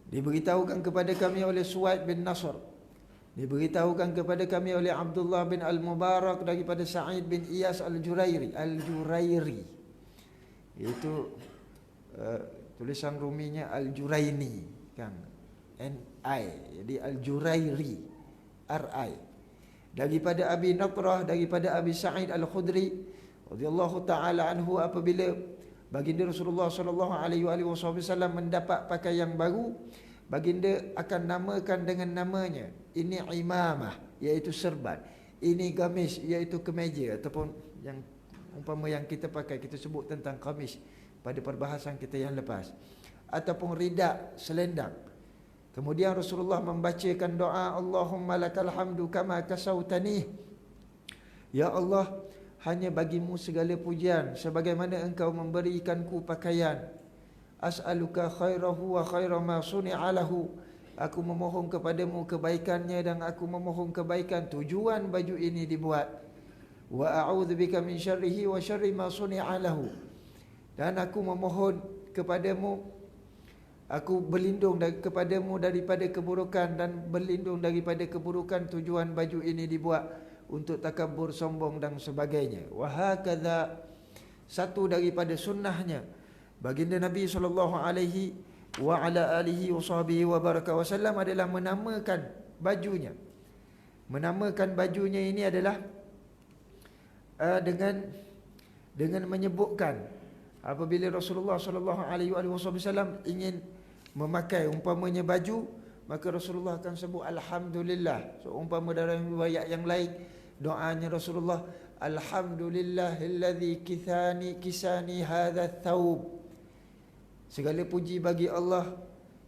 Diberitahukan kepada kami oleh Suwaid bin Nasr, diberitahukan kepada kami oleh Abdullah bin Al-Mubarak daripada Sa'id bin Iyas Al-Jurairi. Itu tulisan ruminya Al-Juraini kan, N-I, jadi Al-Jurairi, R-I. Daripada Abi Nadrah, daripada Abi Sa'id Al-Khudri radhiyallahu taala anhu, apabila baginda Rasulullah sallallahu alaihi wasallam mendapat pakaian baru, baginda akan namakan dengan namanya. Ini imamah, iaitu serban. Ini gamis, iaitu kemeja ataupun yang umpama yang kita pakai, kita sebut tentang qamis pada perbahasan kita yang lepas, ataupun rida, selendang. Kemudian Rasulullah membacakan doa, Allahumma lakal hamdu kama kasautani. Ya Allah, hanya bagimu segala pujian sebagaimana engkau memberikanku pakaian. As'aluka khairahu wa khaira ma suni'a lahu. Aku memohon kepadamu kebaikannya dan aku memohon kebaikan tujuan baju ini dibuat. Wa a'udzubika min syarrihi wa syarri ma suni'a lahu. Dan aku memohon kepadamu, aku berlindung kepadamu daripada keburukan dan berlindung daripada keburukan tujuan baju ini dibuat untuk takabur, sombong dan sebagainya. Wa hakadha, satu daripada sunnahnya baginda Nabi sallallahu alaihi wa ala alihi wa sahbihi wa baraka wasallam adalah menamakan bajunya. Menamakan bajunya ini adalah dengan menyebutkan apabila Rasulullah sallallahu alaihi wasallam ingin memakai umpamanya baju, maka Rasulullah akan sebut alhamdulillah. So umpama dalam riwayat yang lain doanya Rasulullah, alhamdulillahilladzi kisani hadha thawb. Segala puji bagi Allah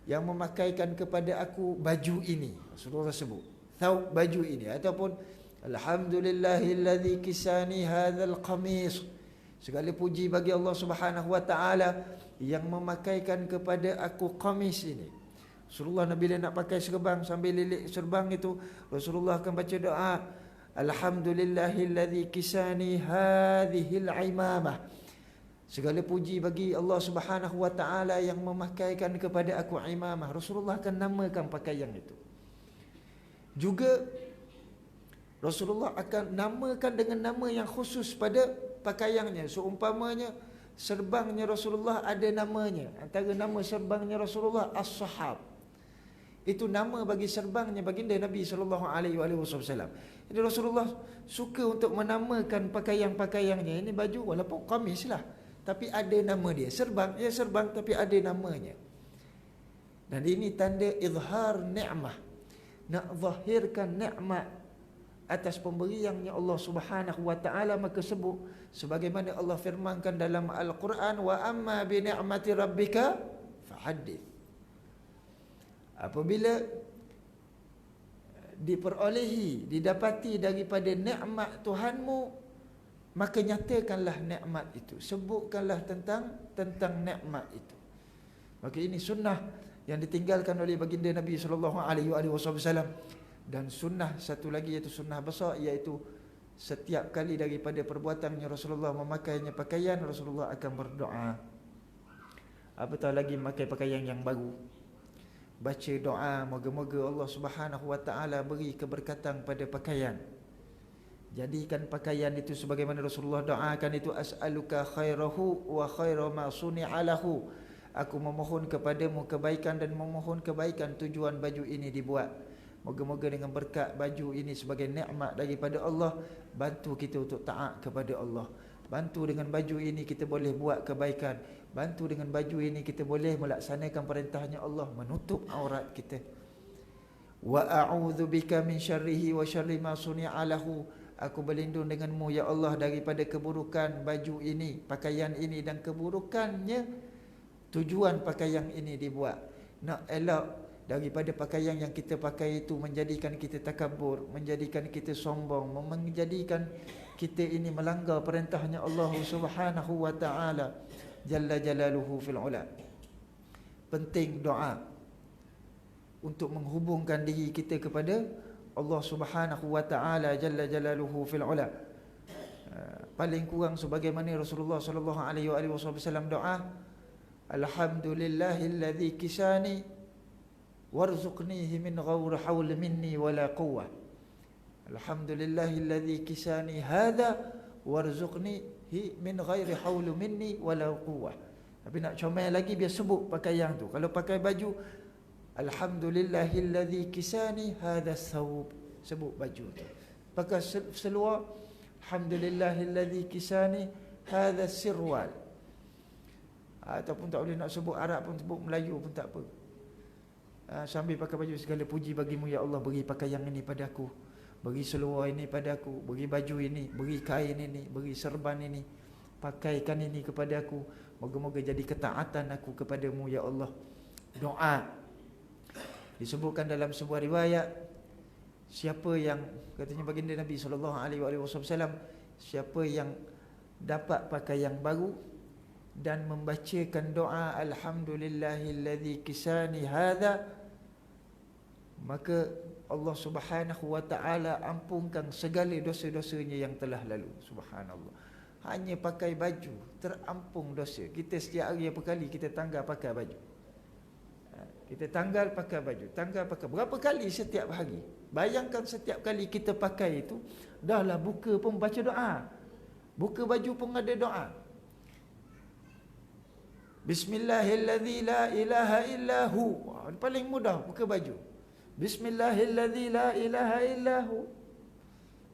yang memakaikan kepada aku baju ini. Rasulullah sebut thawb, baju ini. Ataupun alhamdulillahilladzi kisani hadzal qamis. Segala puji bagi Allah Subhanahu wa taala yang memakaikan kepada aku qamis ini. Rasulullah bila nak pakai serban, sambil lilit serban itu, Rasulullah akan baca doa, alhamdulillahilladzi kisani hadhil imamah. Segala puji bagi Allah Subhanahu wa taala yang memakaikan kepada aku imamah. Rasulullah akan namakan pakaian itu. Juga Rasulullah akan namakan dengan nama yang khusus pada pakaiannya. Seumpamanya serbangnya Rasulullah ada namanya. Antara nama serbangnya Rasulullah As-Sahab. Itu nama bagi serbangnya baginda Nabi sallallahu alaihi wasallam. Jadi Rasulullah suka untuk menamakan pakaian-pakaiannya. Ini baju walaupun qamis lah, tapi ada nama dia. Serbang, ya serbang tapi ada namanya. Dan ini tanda izhar ni'mah. Nak zahirkan nikmat atas pemberiannya Allah Subhanahu wa taala, maka sebut sebagaimana Allah firmankan dalam Al-Quran, wa amma bi ni'mati rabbika fahaddits. Apabila didapati daripada nikmat Tuhanmu, maka nyatakanlah nikmat itu, sebutkanlah tentang nikmat itu. Maka ini sunnah yang ditinggalkan oleh baginda Nabi sallallahu alaihi wasallam. Dan sunnah satu lagi, iaitu sunnah besar, iaitu setiap kali daripada perbuatannya Rasulullah memakainya pakaian, Rasulullah akan berdoa. Apatah lagi memakai pakaian yang baru, baca doa, moga-moga Allah Subhanahu wa taala beri keberkatan pada pakaian. Jadikan pakaian itu sebagaimana Rasulullah doakan itu, as'aluka khairahu wa khaira ma suni'a lahu. Aku memohon kepadamu kebaikan dan memohon kebaikan tujuan baju ini dibuat. Moga-moga dengan berkat baju ini sebagai nikmat daripada Allah, bantu kita untuk taat kepada Allah. Bantu dengan baju ini kita boleh buat kebaikan. Bantu dengan baju ini kita boleh melaksanakan perintahnya Allah, menutup aurat kita. Wa a'udzubika min syarrihi wa syarri ma suni'a lahu. Aku berlindung denganmu ya Allah daripada keburukan baju ini, pakaian ini, dan keburukannya tujuan pakaian ini dibuat. Nak elak daripada pakaian yang kita pakai itu menjadikan kita takabur, menjadikan kita sombong, menjadikan kita ini melanggar perintahnya Allah Subhanahu wa taala jalla jalaluhu fil ula. Penting doa untuk menghubungkan diri kita kepada Allah Subhanahu wa taala jalla jalaluhu fil ula. Paling kurang sebagaimana Rasulullah sallallahu alaihi wasallam doa, alhamdulillahilladzi kisani warzuqnihi min ghairi haul minni wala quwwah. Alhamdulillahilladzi kisani hadza warzuqnihi min ghairi haul minni wala quwwah. Tapi nak comel lagi biar sebut pakaian tu. Kalau pakai baju, alhamdulillahilladzi kisani hadza thawb, sebut baju tu. Pakai seluar, alhamdulillahilladzi kisani hadza sirwal. Ataupun tak boleh nak sebut Arab pun, sebut Melayu pun tak apa. Sambil pakai baju, segala puji bagimu ya Allah, beri pakaian ini padaku, beri seluar ini padaku, beri baju ini, beri kain ini, beri serban ini. pakaikan ini kepada aku, moga-moga jadi ketaatan aku kepadamu ya Allah. Doa disebutkan dalam sebuah riwayat, siapa yang, katanya baginda Nabi SAW, siapa yang dapat pakaian baru dan membacakan doa alhamdulillahilladzi kisani hadza, maka Allah Subhanahu wa taala ampunkan segala dosa-dosanya yang telah lalu. Subhanallah. Hanya pakai baju terampung dosa. Kita setiap hari berapa kali kita tanggal pakai baju? Kita tanggal pakai baju, tanggal pakai berapa kali setiap hari? Bayangkan setiap kali kita pakai itu, dahlah buka pun baca doa. Buka baju pun ada doa. Bismillahilladzi la ilaha illahu. Paling mudah buka baju. Bismillahilladzi la ilaha illahu.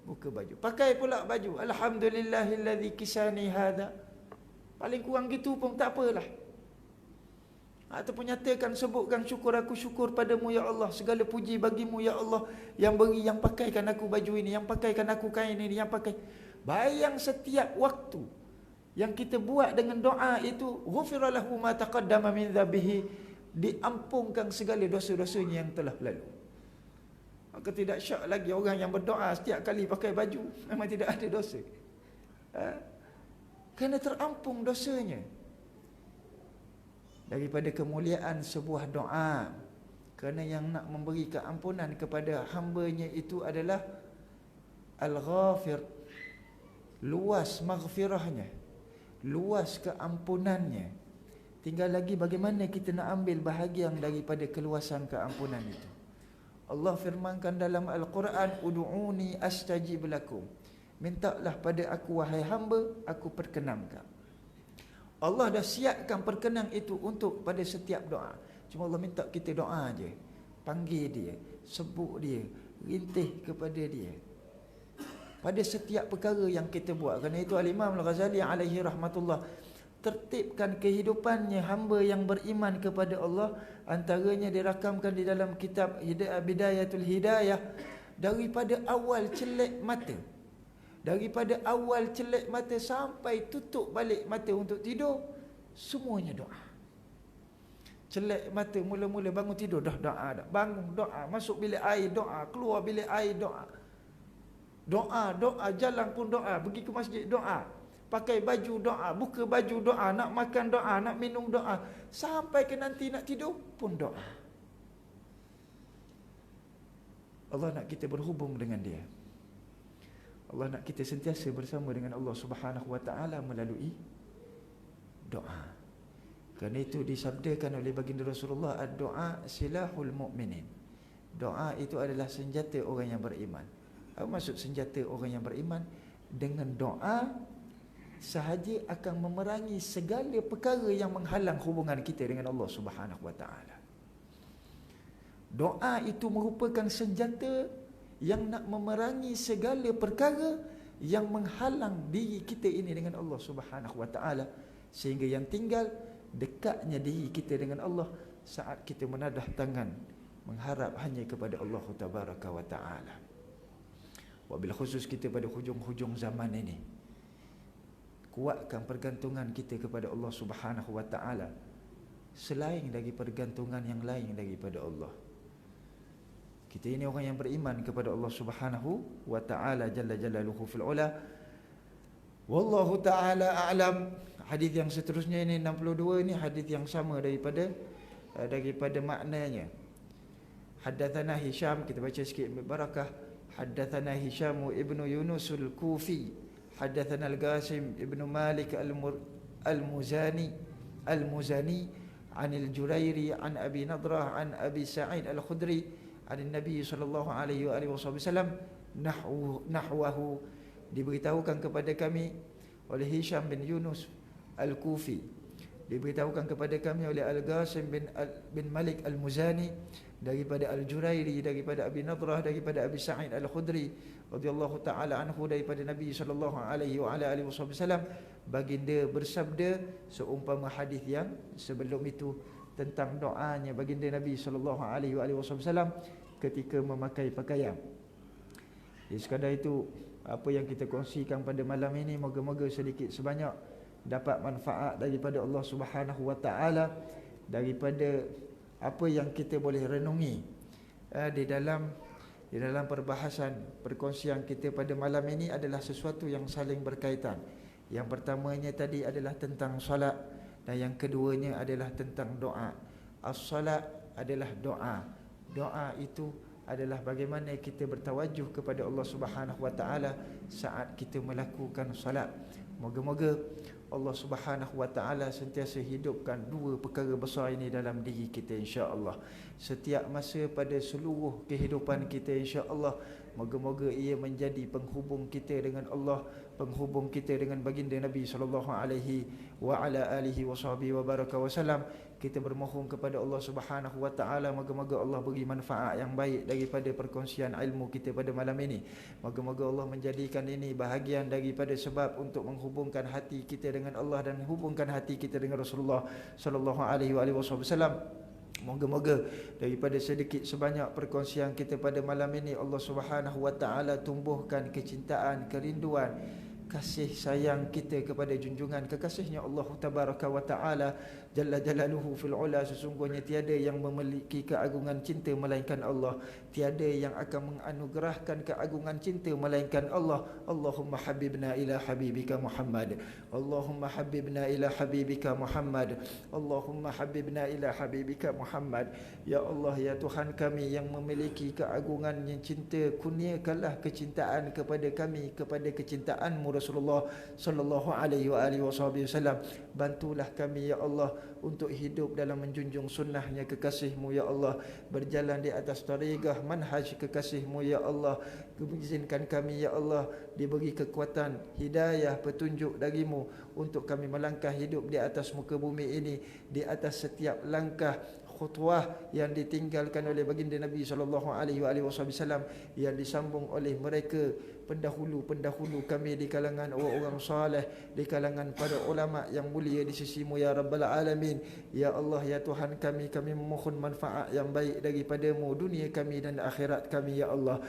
Buka baju. Pakai pula baju. Alhamdulillahilladzi kisani hadza. Paling kurang gitu pun tak apalah. Ataupun nyatakan, sebutkan syukur aku syukur padamu ya Allah, segala puji bagimu ya Allah, yang beri, yang pakaikan aku baju ini, yang pakaikan aku kain ini, yang pakai. Bayang setiap waktu yang kita buat dengan doa itu, ghufira lahu ma taqaddama min dhanbihi, diampunkan segala dosa-dosanya yang telah lalu. Maka tidak syak lagi orang yang berdoa setiap kali pakai baju, memang tidak ada dosa. Kerana terampung dosanya. Daripada kemuliaan sebuah doa, kerana yang nak memberi keampunan kepada hambanya itu adalah Al-Ghafir, luas maghfirahnya, luas keampunannya. Tinggal lagi bagaimana kita nak ambil bahagian daripada keluasan keampunan itu. Allah firmankan dalam Al-Quran, Udu'uni astajib lakum, mintalah pada aku wahai hamba, aku perkenankan. Allah dah siapkan perkenan itu untuk pada setiap doa. Cuma Allah minta kita doa je, panggil dia, sebut dia, rintih kepada dia pada setiap perkara yang kita buat. Kerana itu Al-Imam Al-Ghazali alaihi rahmatullah tertibkan kehidupannya hamba yang beriman kepada Allah, antaranya dirakamkan di dalam kitab Bidayatul Hidayah, daripada awal celak mata, daripada awal celak mata sampai tutup balik mata untuk tidur, semuanya doa. Celak mata, mula-mula bangun tidur dah doa, dah bangun doa, masuk bilik air doa, keluar bilik air doa. Doa, jalan pun doa, pergi ke masjid doa, pakai baju doa, buka baju doa, nak makan doa, nak minum doa, sampai ke nanti nak tidur pun doa. Allah nak kita berhubung dengan dia. Allah nak kita sentiasa bersama dengan Allah Subhanahu wa taala melalui doa. Kerana itu disabdakan oleh baginda Rasulullah, ad-doa silahul mu'minin. Doa itu adalah senjata orang yang beriman. Apa maksud senjata orang yang beriman? Dengan doa sahaja akan memerangi segala perkara yang menghalang hubungan kita dengan Allah Subhanahu wa taala. Doa itu merupakan senjata yang nak memerangi segala perkara yang menghalang diri kita ini dengan Allah Subhanahu wa taala, sehingga yang tinggal dekatnya diri kita dengan Allah saat kita menadah tangan mengharap hanya kepada Allah Tabaraka wa taala. Wabil khusus kita pada hujung-hujung zaman ini, kuatkan pergantungan kita kepada Allah Subhanahu wa taala selain dari pergantungan yang lain daripada Allah. Kita ini orang yang beriman kepada Allah Subhanahu wa taala jalla jalaluhu fil ula. Wallahu taala a'lam. Hadis yang seterusnya ini 62 ini hadis yang sama daripada maknanya. Haddatsana Hisham, kita baca sikit barakah. Haddatsana Hisham ibnu Yunus al-Kufi, haddatsana al-Qasim ibnu Malik al-Muzani an al-Jurairi an Abi Nadrah an Abi Sa'id al-Khudri an Nabi sallallahu alaihi wasallam nahwahu. Diberitahukan kepada kami oleh Hisham bin Yunus al-Kufi, diberitahukan kepada kami oleh Al-Qasim bin Malik al-Muzani, daripada Al-Jurairi, daripada Abi Nadrah, daripada Abi Sa'id al-Khudri radhiyallahu taala anhu, daripada Nabi sallallahu alaihi wasallam, baginda bersabda seumpama hadis yang sebelum itu tentang doanya baginda Nabi sallallahu alaihi wasallam ketika memakai pakaian. Jadi sekadar itu apa yang kita kongsikan pada malam ini, moga-moga sedikit sebanyak dapat manfaat daripada Allah Subhanahu wa taala, daripada apa yang kita boleh renungi di dalam perbahasan perkongsian kita pada malam ini adalah sesuatu yang saling berkaitan. Yang pertamanya tadi adalah tentang solat, dan yang keduanya adalah tentang doa. As-solat adalah doa. Doa itu adalah bagaimana kita bertawajuh kepada Allah Subhanahu wa taala saat kita melakukan solat. Moga-moga Allah Subhanahu wa taala sentiasa hidupkan dua perkara besar ini dalam diri kita, insya-Allah. Setiap masa pada seluruh kehidupan kita, insya-Allah, moga-moga ia menjadi penghubung kita dengan Allah, penghubung kita dengan baginda Nabi sallallahu alaihi wa ala alihi wasahbihi wa baraka wasallam. Kita bermohon kepada Allah Subhanahu wa taala, moga-moga Allah beri manfaat yang baik daripada perkongsian ilmu kita pada malam ini. Moga-moga Allah menjadikan ini bahagian daripada sebab untuk menghubungkan hati kita dengan Allah dan hubungkan hati kita dengan Rasulullah sallallahu alaihi wasallam. Moga-moga daripada sedikit sebanyak perkongsian kita pada malam ini, Allah Subhanahu wa taala tumbuhkan kecintaan, kerinduan, kasih sayang kita kepada junjungan kekasihnya Allah Tabaraka wa Ta'ala Jalla Jalaluhu fil ula. Sesungguhnya tiada yang memiliki keagungan cinta melainkan Allah, tiada yang akan menganugerahkan keagungan cinta melainkan Allah. Allahumma habibna ila habibika Muhammad, Allahumma habibna ila habibika Muhammad, Allahumma habibna ila habibika Muhammad. Ya Allah, ya Tuhan kami yang memiliki keagungan yang cinta, kurniakanlah kecintaan kepada kami kepada kecintaanmu Rasulullah sallallahu alaihi wasallam. Bantulah kami ya Allah untuk hidup dalam menjunjung sunnahnya kekasihmu ya Allah, berjalan di atas tariqah manhaj kekasihmu ya Allah. Izinkan kami ya Allah diberi kekuatan, hidayah, petunjuk darimu untuk kami melangkah hidup di atas muka bumi ini, di atas setiap langkah khutwah yang ditinggalkan oleh baginda Nabi sallallahu alaihi wasallam, yang disambung oleh mereka pendahulu-pendahulu kami di kalangan orang-orang saleh, di kalangan para ulama yang mulia di sisimu ya rabbal alamin. Ya Allah, ya Tuhan kami memohon manfaat yang baik daripadamu dunia kami dan akhirat kami ya Allah.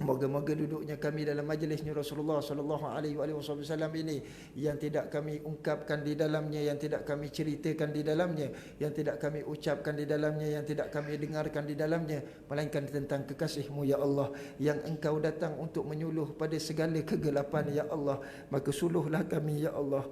Moga-moga duduknya kami dalam majlisnya Rasulullah sallallahu alaihi wasallam ini, yang tidak kami ungkapkan di dalamnya, yang tidak kami ceritakan di dalamnya, yang tidak kami ucapkan di dalamnya, yang tidak kami dengarkan di dalamnya, melainkan tentang kekasihmu ya Allah, yang engkau datang untuk menyuluh pada segala kegelapan ya Allah. Maka suluhlah kami ya Allah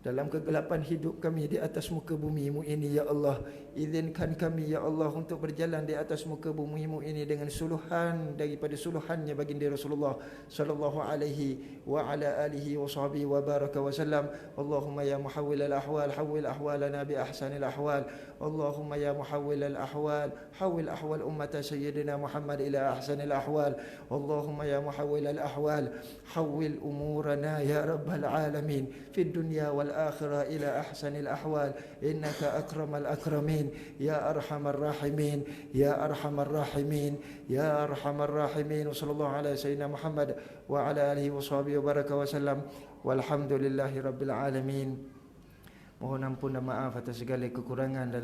dalam kegelapan hidup kami di atas muka bumimu ini ya Allah. Izinkan kami ya Allah untuk berjalan di atas muka bumimu ini dengan suluhan daripada suluhannya baginda Rasulullah sallallahu alaihi wa ala alihi wa sahbihi wa baraka wasallam. Allahumma ya muhawwil al-ahwal hawwil ahwalana bi ahsanil ahwal. Allahumma ya muhawwil al-ahwal hawwil ahwal ummata sayyidina Muhammad ila ahsanil ahwal. Allahumma ya muhawwil al-ahwal hawwil umurana ya rabbal alamin fid dunya wal akhirah ila ahsanil ahwal. Innaka akramal akramin ya arhamar rahimin ya arhamar rahimin ya arhamar rahimin. Sallallahu alaihi sayyidina Muhammad wa ala alihi wa sahbihi wa baraka wasallam. Walhamdulillahi rabbil alamin. Mohon ampun dan maaf atas segala kekurangan dalam